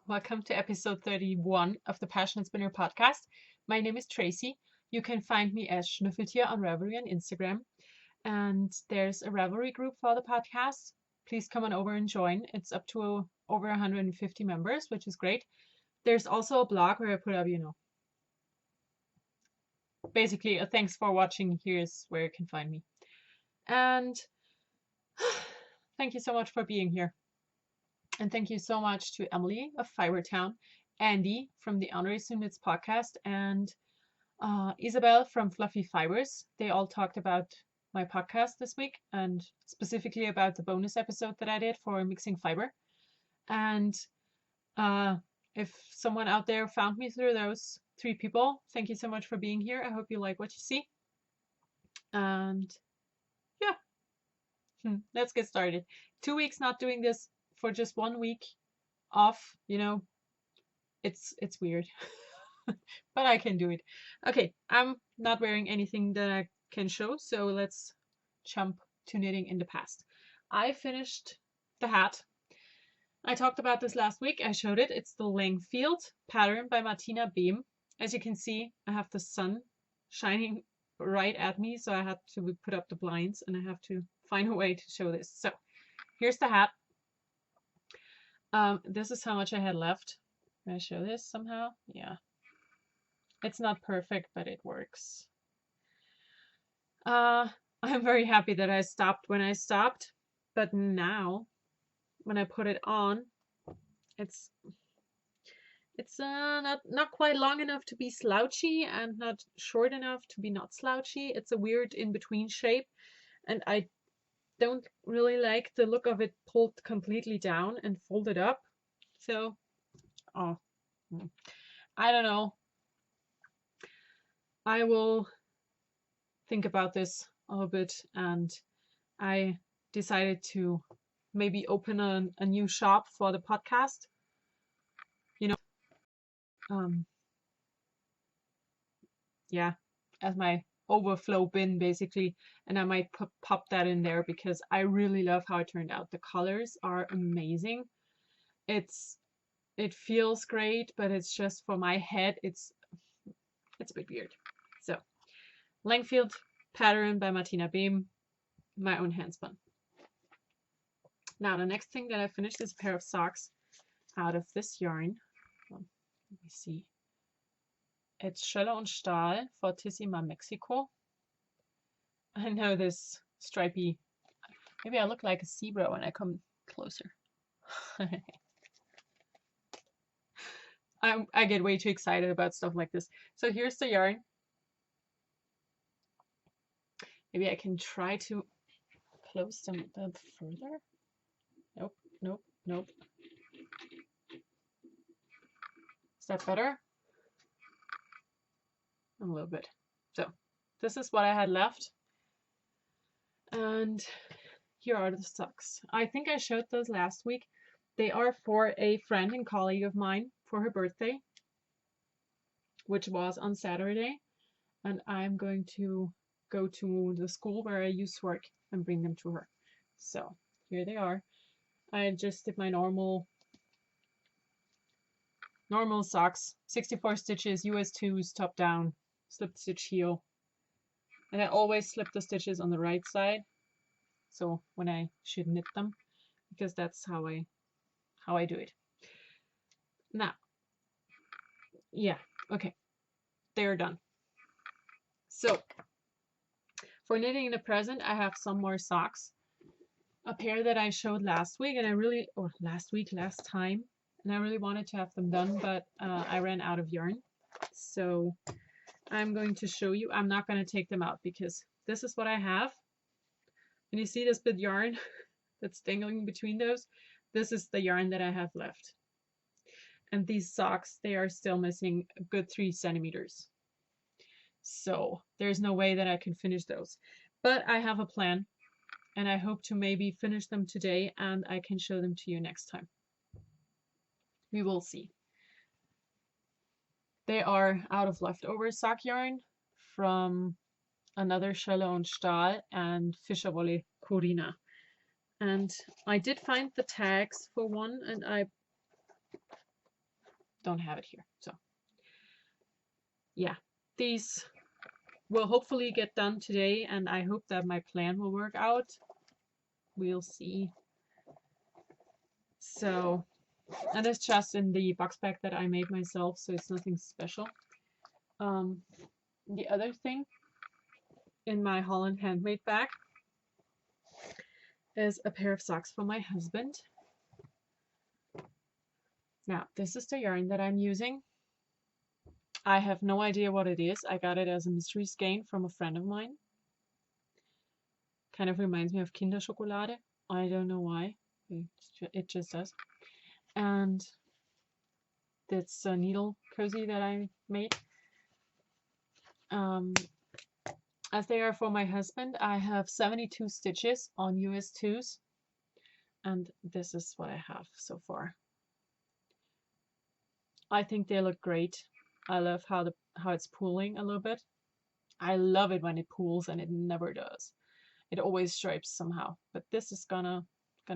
Welcome to episode 31 of the Passionate Spinner podcast. My name is Tracy. You can find me as Schnüffeltier on Ravelry and Instagram. And there's a Ravelry group for the podcast. Please come on over and join. It's up to over 150 members, which is great. There's also a blog where I put up, basically a thanks for watching. Here's where you can find me. And thank you so much for being here. And thank you so much to Emily of Fibertown, Andy from the Unreasoned Knits podcast, and Isabel from Fluffy Fibers. They all talked about my podcast this week and specifically about the bonus episode that I did for mixing fiber. And if someone out there found me through those three people, thank you so much for being here. I hope you like what you see. And yeah, let's get started. 2 weeks not doing this for just 1 week off, it's weird. But I can do it. Okay, I'm not wearing anything that I can show, so let's jump to knitting in the past. I finished the hat. I talked about this last week. I showed it. It's the Langfield pattern by Martina Behm. As you can see, I have the sun shining right at me, so I had to put up the blinds and I have to find a way to show this. So here's the hat. This is how much I had left. Can I show this somehow? Yeah. It's not perfect, but it works. I'm very happy that I stopped when I stopped, but now when I put it on, it's not quite long enough to be slouchy and not short enough to be not slouchy. It's a weird in-between shape, and I don't really like the look of it pulled completely down and folded up. So, I don't know. I will think about this a little bit, and I decided to maybe open a new shop for the podcast. Yeah, as my overflow bin basically, and I might pop that in there because I really love how it turned out. The colors are amazing. It feels great, but it's just for my head, it's a bit weird. So, Langfield pattern by Martina Behm, my own handspun. Now the next thing that I finished is a pair of socks out of this yarn. Let me see. It's Schöller und Stahl for Tissima Mexico. I know this stripy. Maybe I look like a zebra when I come closer. I get way too excited about stuff like this. So here's the yarn. Maybe I can try to close them further. Nope, nope, nope. Is that better? A little bit. So this is what I had left. And here are the socks. I think I showed those last week. They are for a friend and colleague of mine for her birthday, which was on Saturday. And I'm going to go to the school where I used to work and bring them to her. So here they are. I just did my normal socks, 64 stitches, US 2s, top down, slip stitch heel. And I always slip the stitches on the right side. So when I should knit them, because that's how I do it. Now, yeah, okay, they're done. So for knitting in the present, I have some more socks. A pair that I showed last week, and last time, and I really wanted to have them done, but I ran out of yarn. So I'm going to show you. I'm not going to take them out because this is what I have. And you see this bit yarn that's dangling between those? This is the yarn that I have left. And these socks, they are still missing a good 3 centimeters. So there's no way that I can finish those. But I have a plan, and I hope to maybe finish them today, and I can show them to you next time. We will see. They are out of leftover sock yarn from another Schöller und Stahl and Fischerwolle Corina. And I did find the tags for one, and I don't have it here. So yeah, these will hopefully get done today, and I hope that my plan will work out. We'll see. So, and it's just in the box pack that I made myself, so it's nothing special. The other thing in my Holland handmade bag is a pair of socks for my husband. Now, this is the yarn that I'm using. I have no idea what it is. I got it as a mystery skein from a friend of mine. Kind of reminds me of Kinderschokolade. I don't know why. It just does. And it's a needle cozy that I made. As they are for my husband, I have 72 stitches on US 2s. And this is what I have so far. I think they look great. I love how it's pooling a little bit. I love it when it pools, and it never does. It always stripes somehow, but this is gonna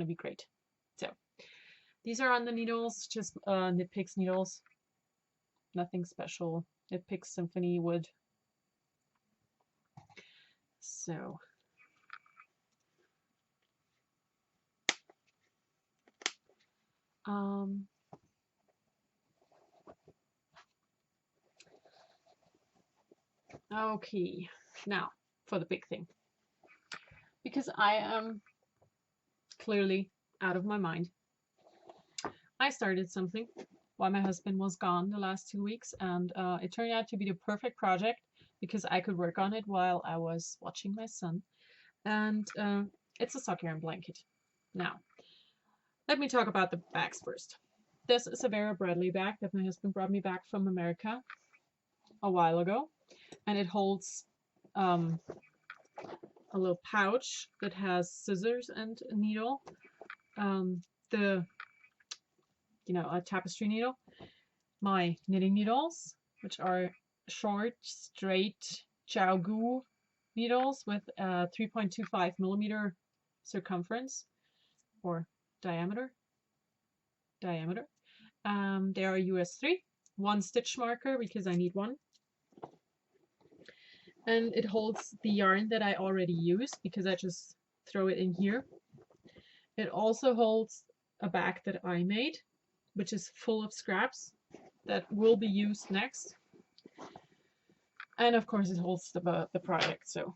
be great. So these are on the needles, just Knit Picks needles. Nothing special. Knit Picks Symphony wood. So okay, now for the big thing. Because I am clearly out of my mind, I started something while my husband was gone the last 2 weeks, and it turned out to be the perfect project because I could work on it while I was watching my son. And it's a sock yarn blanket. Now, let me talk about the bags first. This is a Vera Bradley bag that my husband brought me back from America a while ago, and it holds a little pouch that has scissors and a needle, a tapestry needle, my knitting needles, which are short, straight Gu needles with 3.25 millimeter circumference or diameter. They are US 3, 1 stitch marker because I need one. And it holds the yarn that I already use because I just throw it in here. It also holds a bag that I made, which is full of scraps that will be used next. And of course it holds the project. So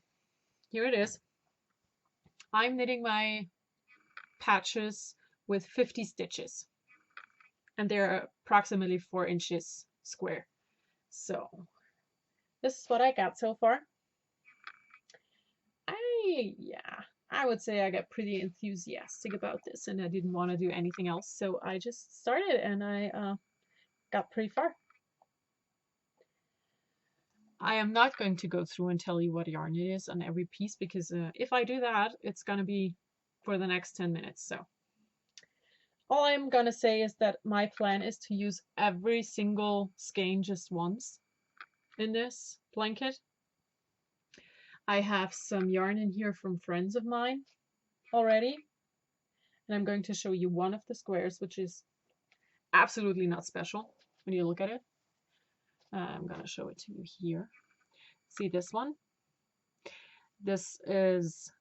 here it is. I'm knitting my patches with 50 stitches. And they're approximately 4 inches square. So this is what I got so far. I would say I got pretty enthusiastic about this, and I didn't want to do anything else. So I just started, and I got pretty far. I am not going to go through and tell you what yarn it is on every piece, because if I do that, it's going to be for the next 10 minutes. So all I'm going to say is that my plan is to use every single skein just once in this blanket. I have some yarn in here from friends of mine already, and I'm going to show you one of the squares, which is absolutely not special when you look at it. I'm going to show it to you here. See this one? This is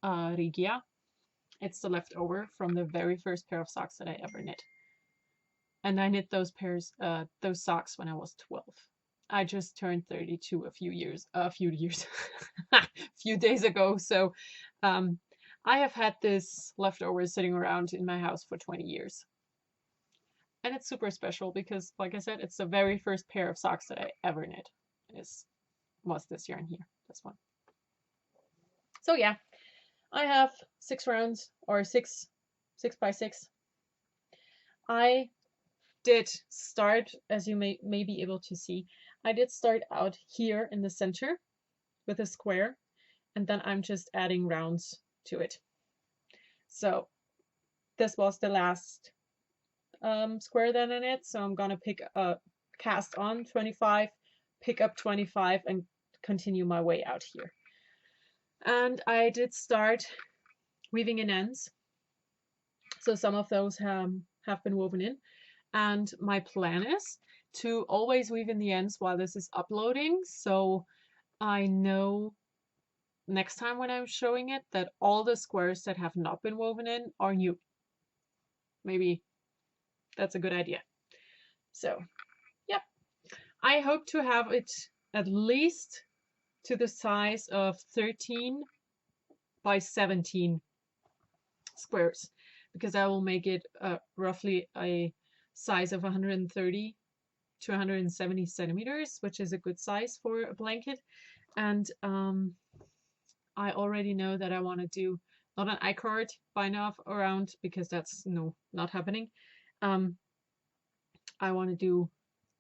Rigia. It's the leftover from the very first pair of socks that I ever knit. And I knit those socks when I was 12. I just turned 32 a few days ago. So I have had this leftover sitting around in my house for 20 years. And it's super special because, like I said, it's the very first pair of socks that I ever knit. Was this yarn here, this one. So yeah, I have 6 rounds, or 6 by 6. I did start, as you may be able to see, I did start out here in the center with a square, and then I'm just adding rounds to it. So this was the last square that I knit, so I'm gonna pick a cast on 25, pick up 25, and continue my way out here. And I did start weaving in ends, so some of those have been woven in, And my plan is to always weave in the ends while this is uploading, so I know next time when I'm showing it that all the squares that have not been woven in are new. Maybe that's a good idea. So, yep. I hope to have it at least to the size of 13 by 17 squares, because I will make it roughly a size of 130 to 170 centimeters, which is a good size for a blanket. And I already know that I want to do not an I-cord bind off around, because that's not happening. I want to do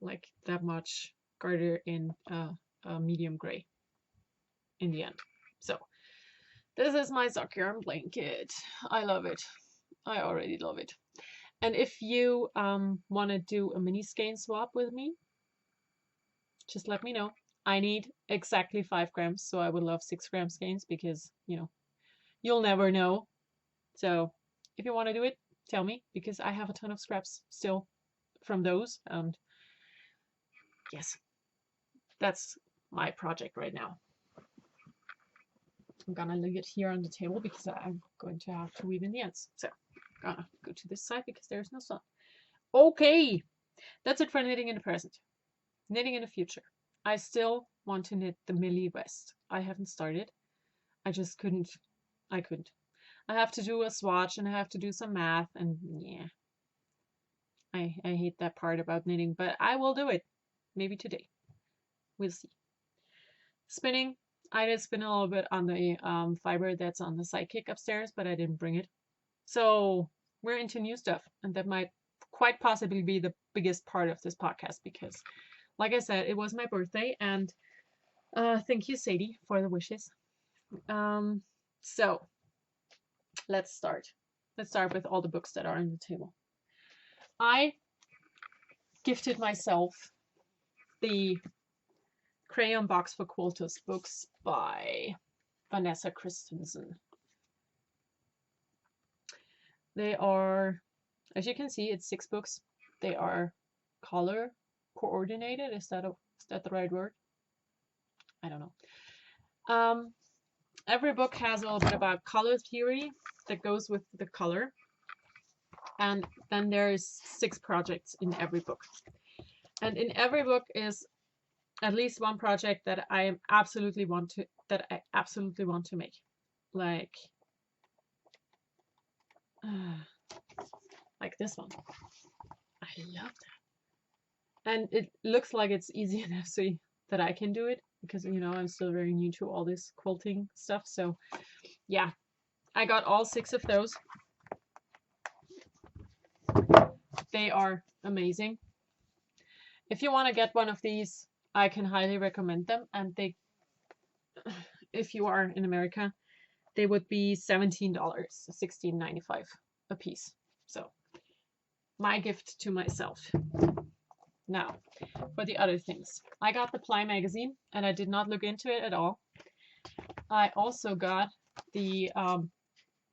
like that much garter in a medium gray in the end. So this is my sock yarn blanket. I love it. I already love it. And if you want to do a mini skein swap with me, just let me know. I need exactly 5 grams, so I would love 6 gram skeins, because you'll never know. So if you want to do it, tell me, because I have a ton of scraps still from those. And yes, that's my project right now. I'm gonna leave it here on the table because I'm going to have to weave in the ends. So I'm gonna go to this side because there's no sun. Okay, that's it for knitting in the present. Knitting in the future. I still want to knit the Millie West. I haven't started. I just couldn't. I couldn't. I have to do a swatch and I have to do some math, and yeah. I hate that part about knitting, but I will do it. Maybe today. We'll see. Spinning. I did spin a little bit on the fiber that's on the sidekick upstairs, but I didn't bring it. So we're into new stuff, and that might quite possibly be the biggest part of this podcast, because, like I said, it was my birthday, and thank you, Sadie, for the wishes. So let's start. Let's start with all the books that are on the table. I gifted myself the Crayon Box for Quilters books by Vanessa Christensen. They are, as you can see, it's 6 books. They are color coordinated. Is that the right word? I don't know. Every book has a little bit about color theory that goes with the color. And then there's 6 projects in every book. And in every book is at least one project that I absolutely want to make. Like this one. I love that. And it looks like it's easy enough so that I can do it, because I'm still very new to all this quilting stuff. So yeah, I got all 6 of those. They are amazing. If you want to get one of these, I can highly recommend them. And if you are in America, they would be $17, $16.95 a piece. So my gift to myself. Now, for the other things. I got the Ply magazine, and I did not look into it at all. I also got the Love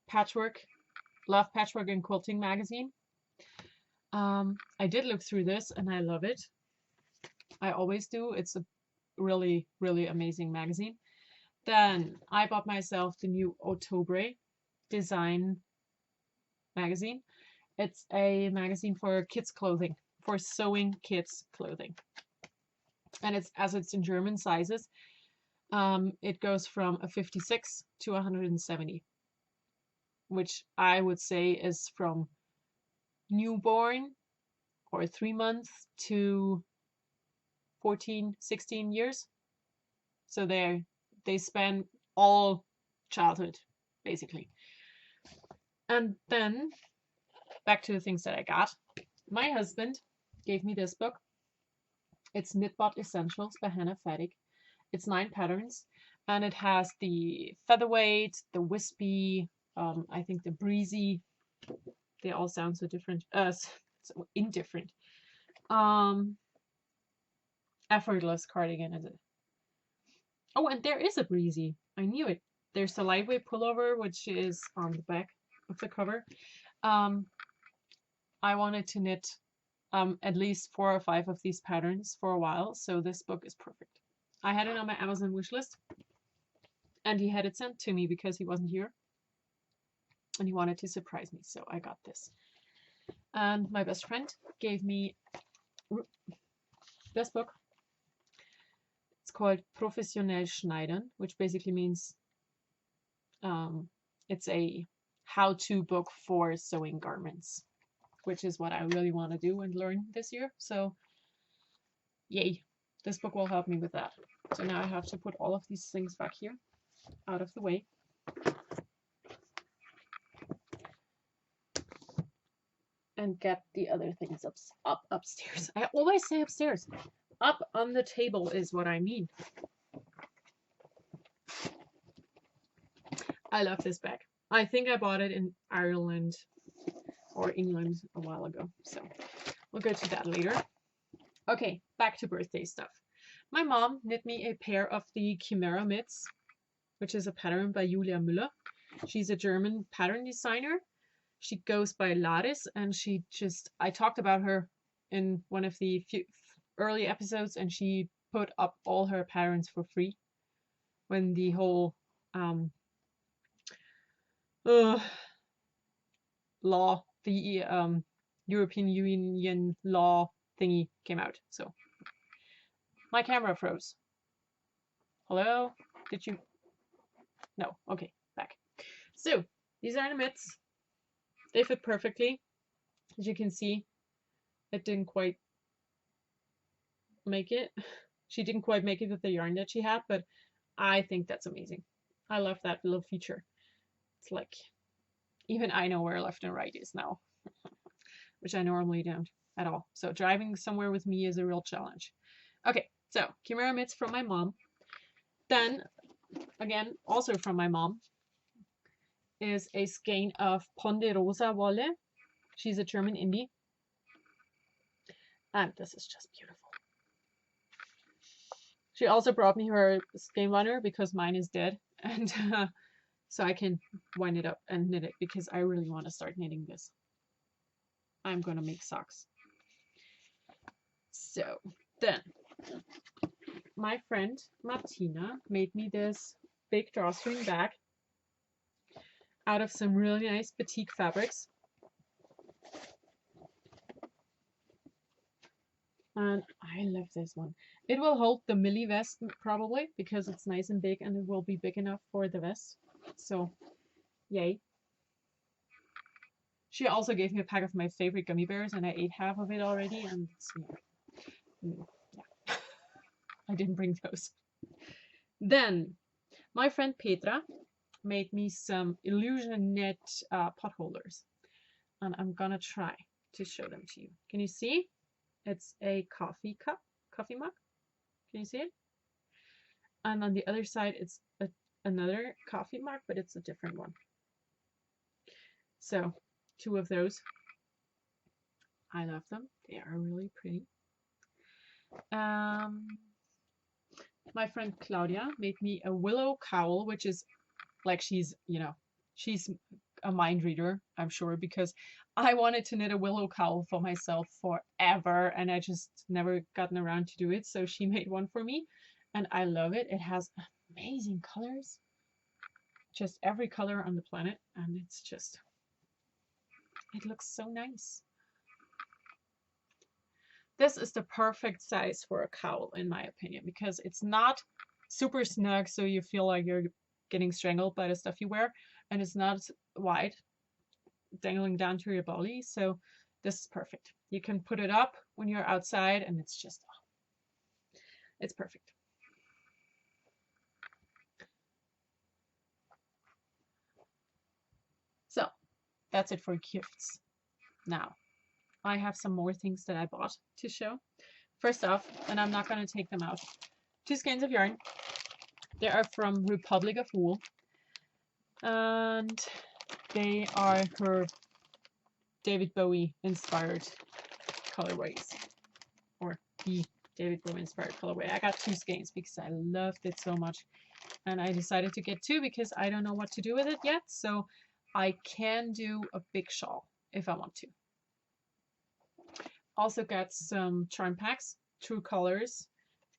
Patchwork and Quilting magazine. I did look through this, and I love it. I always do. It's a really, really amazing magazine. Then I bought myself the new Octobre design magazine. It's a magazine for kids' clothing, for sewing kids' clothing. And it's in German sizes. It goes from a 56 to 170, which I would say is from newborn or 3 months to 14, 16 years. So they span all childhood, basically. And then back to the things that I got. My husband gave me this book. It's Knitbot Essentials by Hannah Fadig. It's 9 patterns, and it has the featherweight, the wispy, I think the breezy. They all sound so different, so indifferent. Effortless cardigan is it? Oh, and there is a breezy. I knew it. There's a lightweight pullover, which is on the back of the cover. I wanted to knit at least 4 or 5 of these patterns for a while, so this book is perfect. I had it on my Amazon wish list, and he had it sent to me because he wasn't here, and he wanted to surprise me, so I got this. And my best friend gave me this book. It's called Professionell Schneidern, which basically means it's a how-to book for sewing garments, which is what I really want to do and learn this year. So yay, this book will help me with that. So now I have to put all of these things back here out of the way. And get the other things up upstairs. I always say upstairs. Up on the table is what I mean. I love this bag. I think I bought it in Ireland or England a while ago. So we'll go to that later. Okay, back to birthday stuff. My mom knit me a pair of the Chimera mitts, which is a pattern by Julia Müller. She's a German pattern designer. She goes by Laris, and I talked about her in one of the early episodes, and she put up all her patterns for free when the whole law, the European Union law thingy came out. So my camera froze. Hello? Did you? No. Okay, back. So these are the mitts. They fit perfectly. As you can see, it didn't quite make it. She didn't quite make it with the yarn that she had, but I think that's amazing. I love that little feature. It's like, even I know where left and right is now, which I normally don't at all. So driving somewhere with me is a real challenge. Okay, so Chimera mitts from my mom. Then, again, also from my mom, is a skein of Ponderosa Wolle. She's a German indie. And this is just beautiful. She also brought me her skein runner because mine is dead. And so I can wind it up and knit it because I really want to start knitting this. I'm going to make socks. So then my friend Martina made me this big drawstring bag out of some really nice batik fabrics. And I love this one. It will hold the Millie vest probably because it's nice and big, and it will be big enough for the vest. So yay. She also gave me a pack of my favorite gummy bears, and I ate half of it already, and yeah. I didn't bring those. Then my friend Petra made me some illusion knit pot holders, and I'm gonna try to show them to you. Can you see? It's a coffee mug. Can you see it? And on the other side, it's another coffee mug, but it's a different one. So 2 of those. I love them. They are really pretty. My friend Claudia made me a willow cowl, which is like she's a mind reader, I'm sure, because I wanted to knit a willow cowl for myself forever, and I just never gotten around to do it. So she made one for me, and I love it. It has amazing colors, just every color on the planet, and it looks so nice. This is the perfect size for a cowl, in my opinion, because it's not super snug, so you feel like you're getting strangled by the stuff you wear, and it's not wide, dangling down to your belly. So this is perfect. You can put it up when you're outside, and it's just, it's perfect. So that's it for gifts. Now I have some more things that I bought to show. First off, and I'm not going to take them out, 2 skeins of yarn. They are from Republic of Wool, and they are her David Bowie inspired colorways, or the David Bowie inspired colorway. I got 2 skeins because I loved it so much, and I decided to get 2 because I don't know what to do with it yet, so I can do a big shawl if I want to. Also got some charm packs, True Colors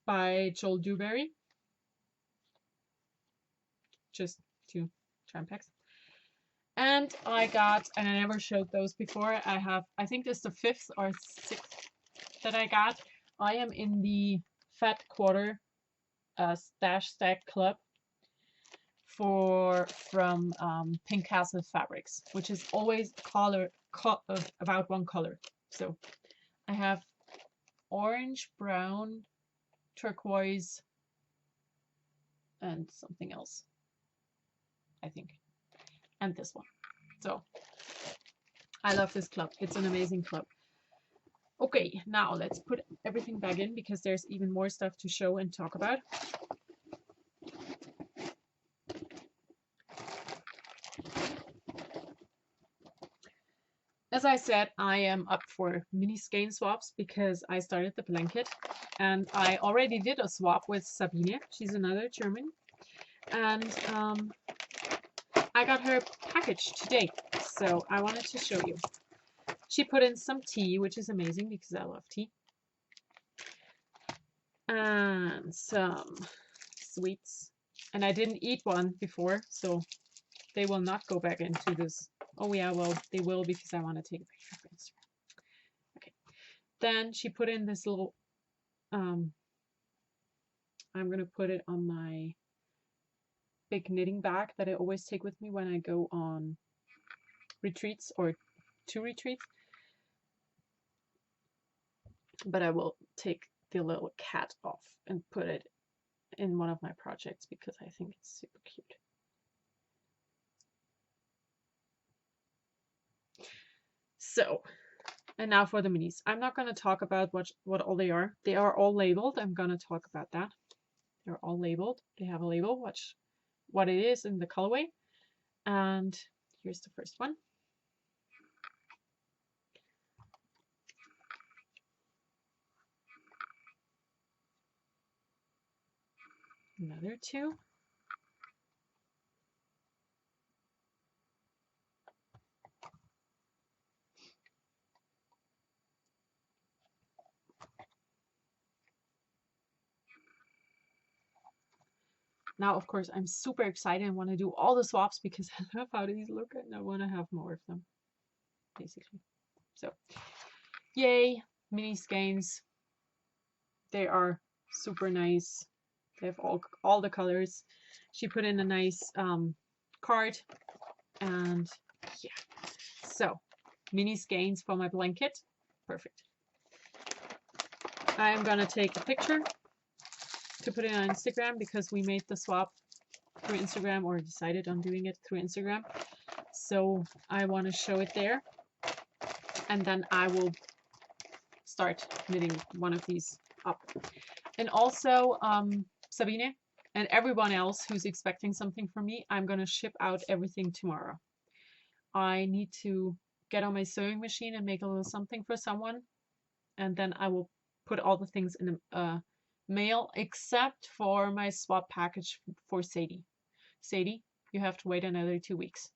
by Joel Dewberry. Just 2 charm packs. And I got, and I never showed those before, I think this is the 5th or 6th that I got. I am in the Fat Quarter Stash Stack Club from Pink Castle Fabrics, which is always about one color. So I have orange, brown, turquoise, and something else, I think, and this one. So I love this club. It's an amazing club. Okay, now let's put everything back in because there's even more stuff to show and talk about. As I said, I am up for mini skein swaps because I started the blanket and I already did a swap with Sabine. She's another German. And I got her package today, so I wanted to show you. She put in some tea, which is amazing because I love tea. And some sweets. And I didn't eat one before, so they will not go back into this. Oh yeah, well, they will because I want to take a picture for Instagram. Okay. Then she put in this little, I'm going to put it on my big knitting bag that I always take with me when I go on retreats or to retreats. But I will take the little cat off and put it in one of my projects because I think it's super cute. So, and now for the minis. I'm not going to talk about what all they are. They are all labeled. I'm going to talk about that. They're all labeled. They have a label, what it is in the colorway. And here's the first one. Another 2. Now, of course, I'm super excited and want to do all the swaps because I love how these look and I want to have more of them, basically. So, yay, mini skeins. They are super nice. They have all the colors. She put in a nice card, and yeah. So, mini skeins for my blanket. Perfect. I am gonna take a picture to put it on Instagram because we made the swap through Instagram, or decided on doing it through Instagram. So I want to show it there, and then I will start knitting one of these up. And also Sabine and everyone else who's expecting something from me, I'm going to ship out everything tomorrow. I need to get on my sewing machine and make a little something for someone, and then I will put all the things in the mail except for my swap package for Sadie. Sadie, you have to wait another 2 weeks.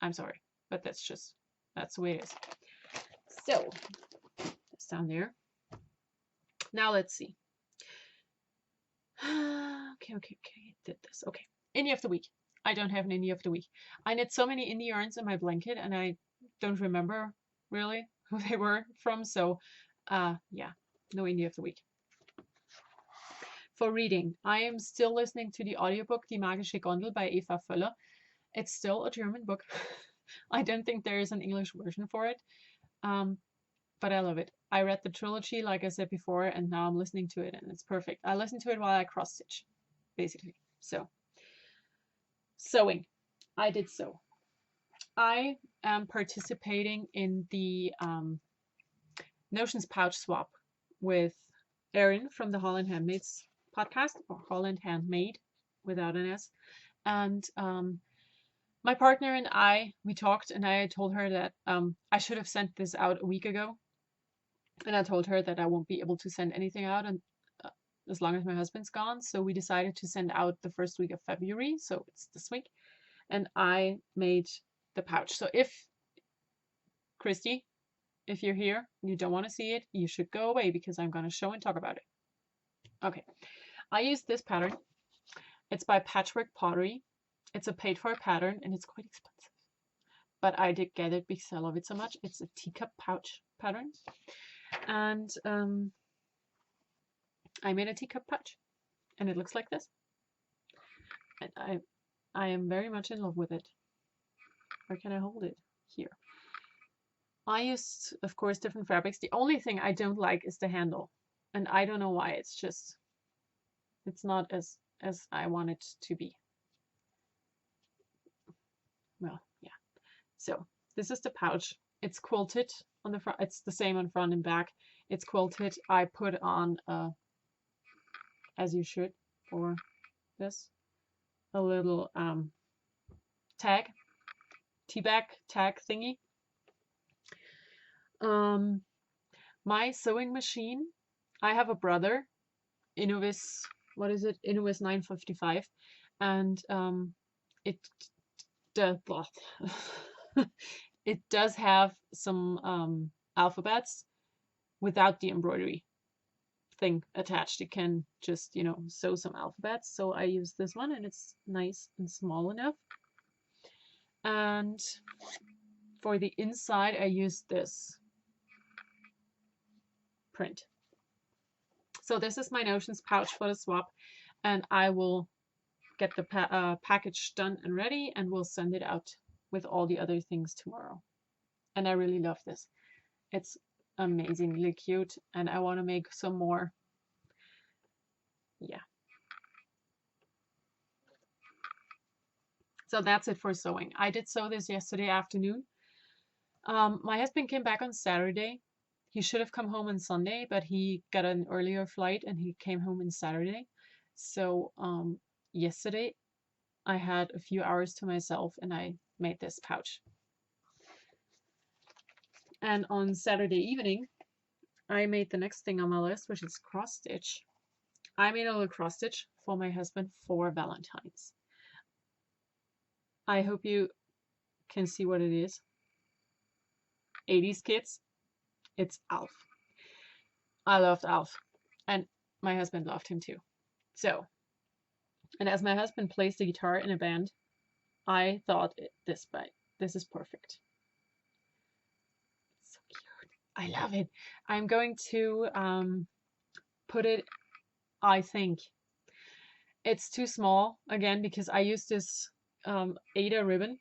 I'm sorry, but that's the way it is. So it's down there. Now let's see. Okay, did this. Okay, indie of the week. I don't have an indie of the week. I knit so many indie yarns in my blanket and I don't remember really who they were from, so yeah, no indie of the week. For reading, I am still listening to the audiobook Die Magische Gondel by Eva Völler. It's still a German book. I don't think there is an English version for it, but I love it. I read the trilogy, like I said before, and now I'm listening to it, and it's perfect. I listen to it while I cross stitch, basically. So, sewing. I did sew. I am participating in the Notions pouch swap with Erin from the Holland Handmaids podcast, or Holland Handmade without an S. And my partner and we talked, and I told her that I should have sent this out a week ago. And I told her that I won't be able to send anything out as long as my husband's gone. So we decided to send out the first week of February. So it's this week. And I made the pouch. So if Christy, If you're here and you don't want to see it, you should go away because I'm going to show and talk about it. Okay, I use this pattern. It's by Patchwork Pottery. It's a paid-for pattern and it's quite expensive, but I did get it because I love it so much. It's a teacup pouch pattern, and I made a teacup pouch, and it looks like this. And I am very much in love with it. Where can I hold it? Here. I used, of course, different fabrics. The only thing I don't like is the handle, and I don't know why. It's not as I want it to be. Well, yeah. So this is the pouch. It's quilted on the front. It's the same on front and back. It's quilted. I put on as you should for this, a little tea bag tag thingy. My sewing machine, I have a brother, Innovis, what is it? Innovis 955, and it does it does have some alphabets without the embroidery thing attached. It can just, you know, sew some alphabets. So I use this one, and it's nice and small enough. And for the inside, I use this print. So this is my Notions pouch for the swap, and I will get the package done and ready, and we'll send it out with all the other things tomorrow. And I really love this. It's amazingly cute, and I want to make some more. Yeah. So that's it for sewing. I did sew this yesterday afternoon. My husband came back on Saturday. He should have come home on Sunday, but he got an earlier flight and he came home on Saturday. So yesterday I had a few hours to myself and I made this pouch. And on Saturday evening, I made the next thing on my list, which is cross stitch. I made a little cross stitch for my husband for Valentine's. I hope you can see what it is. 80s kids. It's Alf. I loved Alf, and my husband loved him too. So, and as my husband plays the guitar in a band, I thought this is perfect. It's so cute. I love it. I'm going to put it, I think. It's too small, again, because I use this Ada ribbon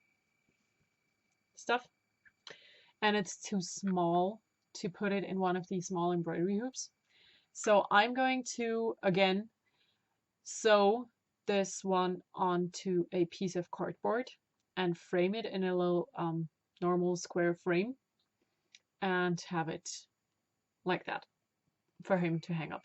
stuff, and it's too small to put it in one of these small embroidery hoops. So I'm going to, again, sew this one onto a piece of cardboard and frame it in a little normal square frame and have it like that for him to hang up.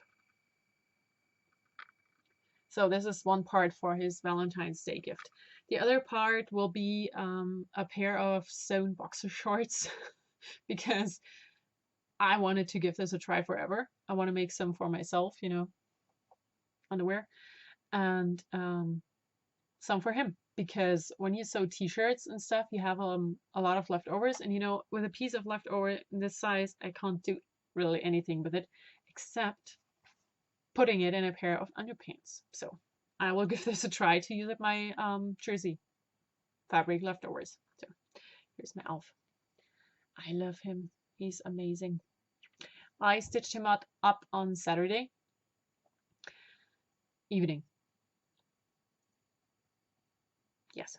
So this is one part for his Valentine's Day gift. The other part will be a pair of sewn boxer shorts because I wanted to give this a try forever. I want to make some for myself, you know, underwear, and some for him, because when you sew t-shirts and stuff, you have a lot of leftovers, and you know, with a piece of leftover in this size, I can't do really anything with it except putting it in a pair of underpants. So I will give this a try to use up my jersey fabric leftovers. So here's my Alf. I love him. He's amazing. I stitched him up on Saturday evening. Yes,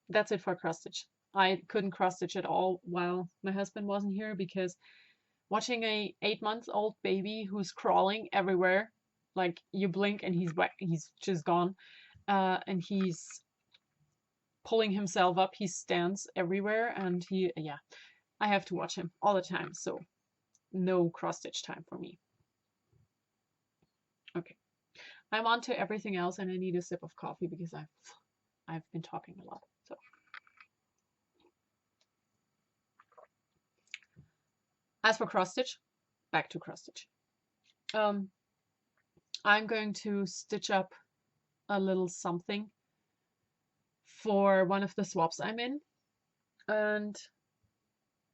that's it for cross stitch. I couldn't cross stitch at all while my husband wasn't here because watching a 8-month-old baby who's crawling everywhere, like you blink and he's just gone, and he's pulling himself up, he stands everywhere, and I have to watch him all the time, so no cross stitch time for me. Okay, I'm on to everything else, and I need a sip of coffee because I've been talking a lot. So as for cross stitch, back to cross stitch. I'm going to stitch up a little something for one of the swaps I'm in, and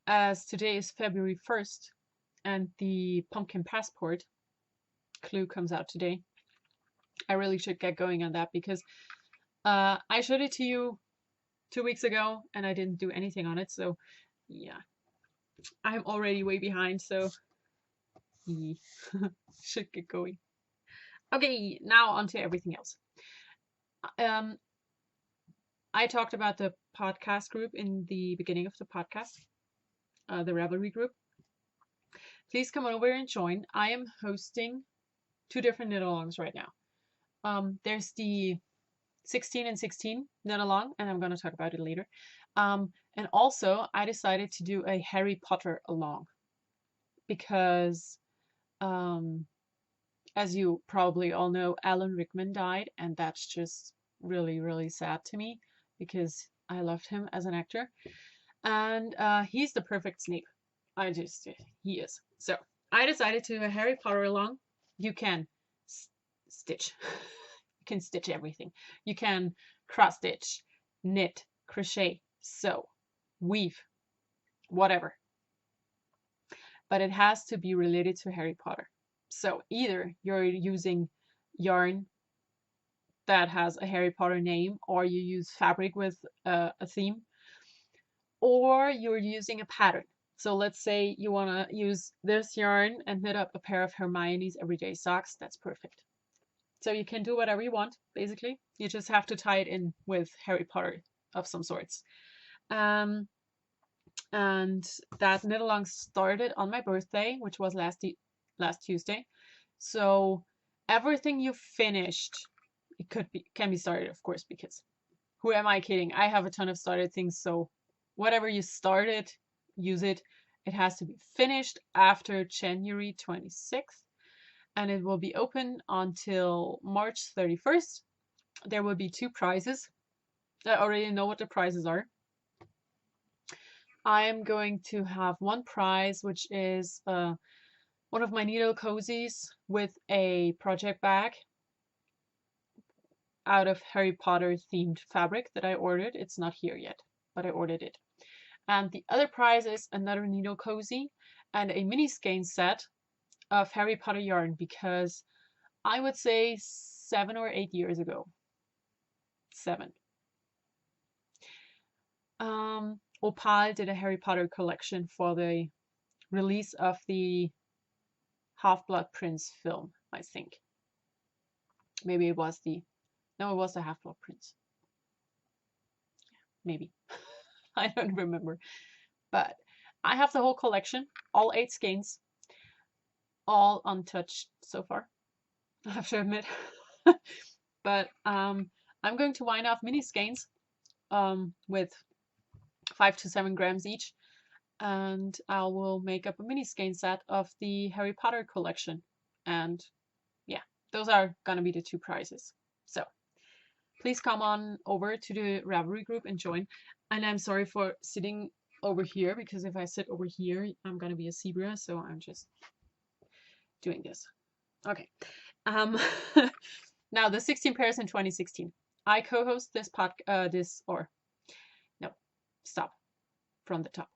as today is February 1st and the pumpkin passport clue comes out today, I really should get going on that because I showed it to you 2 weeks ago and I didn't do anything on it. So yeah, I'm already way behind. So should get going. Okay, now on to everything else. I talked about the podcast group in the beginning of the podcast, the Ravelry group. Please come over and join. I am hosting 2 different knit-alongs right now. There's the 16 and 16 knit-along, and I'm going to talk about it later. And also, I decided to do a Harry Potter along because, as you probably all know, Alan Rickman died, and that's just really, really sad to me because I loved him as an actor. And he's the perfect Snape. He is. So I decided to do a Harry Potter along. You can stitch. You can stitch everything. You can cross stitch, knit, crochet, sew, weave, whatever. But it has to be related to Harry Potter. So either you're using yarn that has a Harry Potter name, or you use fabric with a theme, or you're using a pattern. So let's say you want to use this yarn and knit up a pair of Hermione's everyday socks. That's perfect. So you can do whatever you want, basically. You just have to tie it in with Harry Potter of some sorts. And that knit along started on my birthday, which was last Tuesday. So everything you finished, it can be started, of course, because who am I kidding? I have a ton of started things. So whatever you started, use it. It has to be finished after January 26th. And it will be open until March 31st. There will be 2 prizes. I already know what the prizes are. I am going to have one prize, which is one of my needle cozies with a project bag out of Harry Potter themed fabric that I ordered. It's not here yet, but I ordered it. And the other prize is another needle cozy and a mini skein set of Harry Potter yarn, because I would say 7 or 8 years ago. 7. Opal did a Harry Potter collection for the release of the Half-Blood Prince film, I think. Maybe it was the Half-Blood Prince. Maybe. I don't remember. But I have the whole collection, all 8 skeins, all untouched so far, I have to admit. But I'm going to wind off mini skeins with 5 to 7 grams each, and I will make up a mini skein set of the Harry Potter collection. And yeah, those are gonna be the 2 prizes. So please come on over to the Ravelry group and join. And I'm sorry for sitting over here, because if I sit over here, I'm gonna be a zebra, so I'm just doing this. Okay. Now the 16 pairs in 2016. I co-host this stop from the top.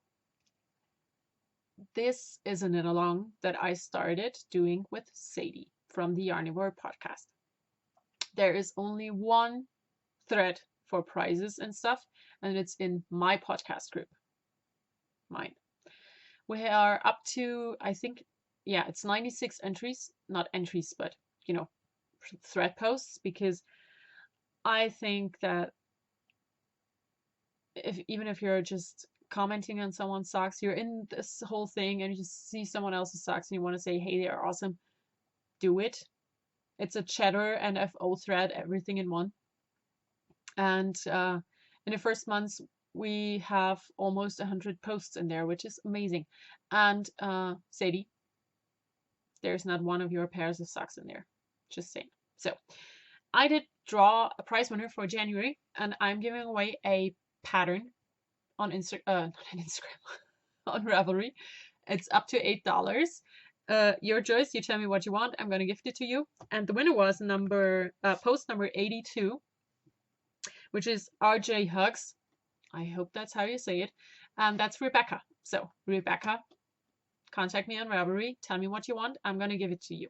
This is a knit along that I started doing with Sadie from the Yarnivore podcast. There is only one thread for prizes and stuff, and it's in my podcast group. Mine. We are up to, I think, yeah, it's 96 entries, not entries, but thread posts, because I think that even if you're just commenting on someone's socks, you're in this whole thing and you just see someone else's socks and you want to say, hey, they're awesome, do it. It's a cheddar and FO thread, everything in one. And in the first months, we have almost 100 posts in there, which is amazing. And Sadie, there's not one of your pairs of socks in there. Just saying. So I did draw a prize winner for January, and I'm giving away a pattern on not on Instagram, on Ravelry. It's up to $8. Your choice. You tell me what you want. I'm gonna gift it to you. And the winner was post number 82, which is RJ Hugs. I hope that's how you say it. And that's Rebecca. So Rebecca, contact me on Ravelry, tell me what you want, I'm gonna give it to you.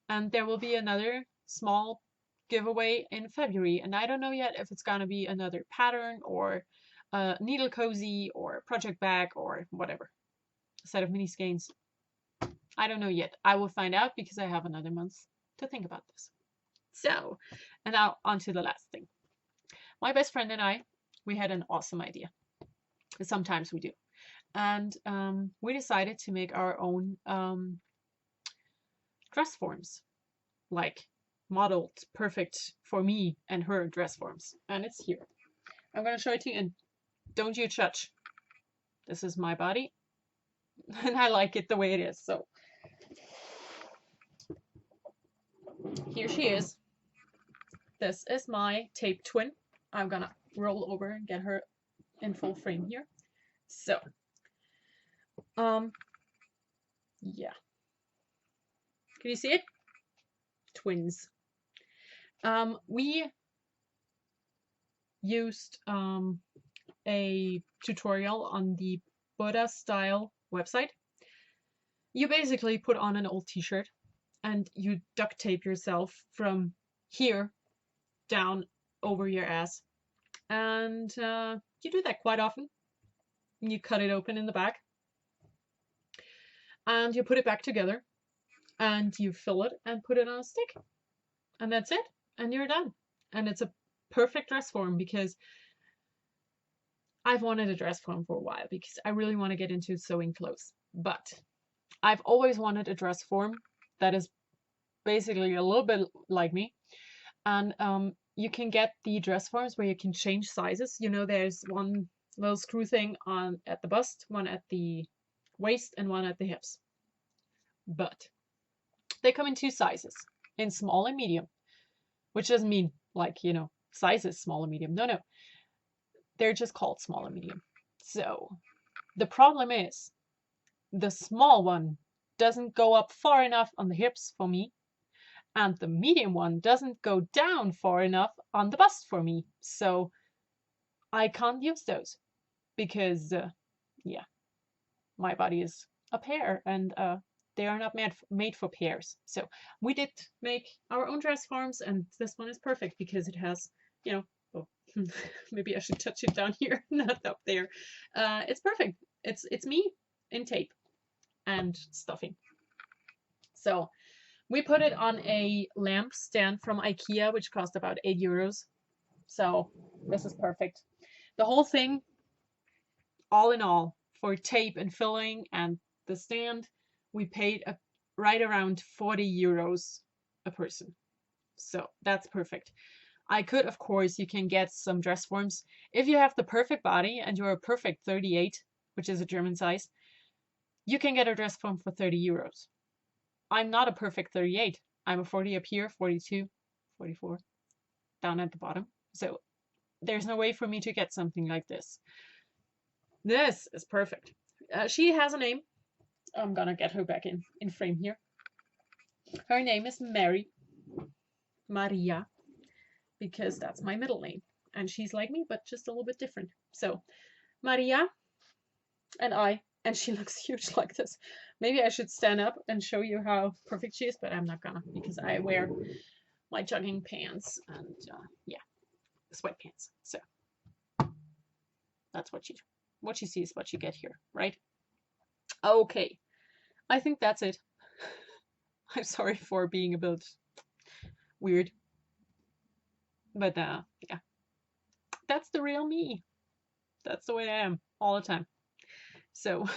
And there will be another small giveaway in February, and I don't know yet if it's gonna be another pattern or a needle cozy or project bag or whatever, a set of mini skeins. I don't know yet. I will find out because I have another month to think about this. So, and now on to the last thing. My best friend and I, we had an awesome idea. Sometimes we do. And we decided to make our own dress forms, like modeled perfect for me and her dress forms. And it's here. I'm going to show it to you, and don't you judge. This is my body, and I like it the way it is. So here she is. This is my tape twin. I'm gonna roll over and get her in full frame here. So, yeah. Can you see it? Twins. We used a tutorial on the Buddha Style website. You basically put on an old t-shirt and you duct tape yourself from here down over your ass. And you do that quite often. You cut it open in the back. And you put it back together. And you fill it and put it on a stick. And that's it. And you're done. And it's a perfect dress form because I've wanted a dress form for a while because I really want to get into sewing clothes. But I've always wanted a dress form that is basically a little bit like me. And you can get the dress forms where you can change sizes. You know, there's one little screw thing on at the bust, one at the waist, and one at the hips. But they come in two sizes, in small and medium, which doesn't mean like, you know, sizes small and medium. No, no. They're just called small and medium. So the problem is the small one doesn't go up far enough on the hips for me, and the medium one doesn't go down far enough on the bust for me. So I can't use those because, yeah, my body is a pear and they are not made for pears. So we did make our own dress forms, and this one is perfect because it has, you know, oh, maybe I should touch it down here, not up there. It's perfect. It's me in tape and stuffing. So we put it on a lamp stand from IKEA, which cost about €8. So this is perfect. The whole thing, all in all, for tape and filling and the stand, we paid right around €40 a person. So that's perfect. I could, of course, you can get some dress forms. If you have the perfect body and you're a perfect 38, which is a German size, you can get a dress form for €30. I'm not a perfect 38. I'm a 40 up here, 42, 44 down at the bottom. So there's no way for me to get something like this. This is perfect. She has a name. I'm gonna get her back in frame here. Her name is Maria, because that's my middle name. And she's like me, but just a little bit different. So Maria and she looks huge like this. Maybe I should stand up and show you how perfect she is, but I'm not gonna because I wear my jogging pants and yeah, sweatpants. So that's what you see is what you get here, right? Okay, I think that's it. I'm sorry for being a bit weird, but yeah, that's the real me. That's the way I am all the time. So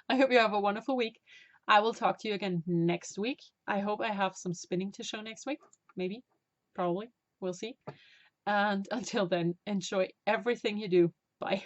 I hope you have a wonderful week. I will talk to you again next week. I hope I have some spinning to show next week. Maybe, probably, we'll see. And until then, enjoy everything you do. Bye.